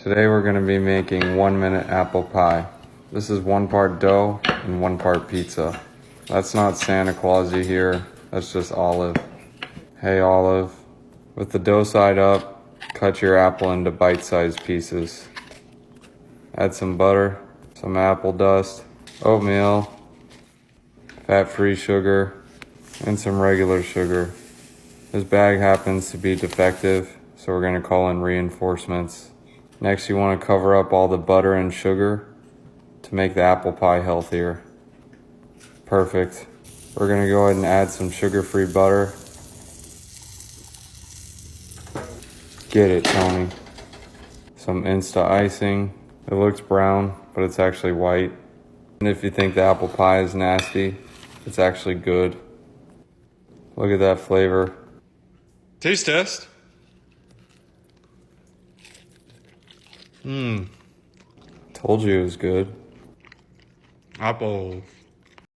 Today we're going to be making 1-minute apple pie. This is 1 part dough and 1 part pizza. That's not Santa Clausy here, that's just Olive. Hey Olive, with the dough side up, cut your apple into bite-sized pieces. Add some butter, some apple dust, oatmeal, fat-free sugar, and some regular sugar. This bag happens to be defective, so we're going to call in reinforcements. Next, you want to cover up all the butter and sugar to make the apple pie healthier. Perfect. We're going to go ahead and add some sugar-free butter. Get it, Tony. Some Insta icing. It looks brown, but it's actually white. And if you think the apple pie is nasty, it's actually good. Look at that flavor. Taste test. Told you it was good. Apple.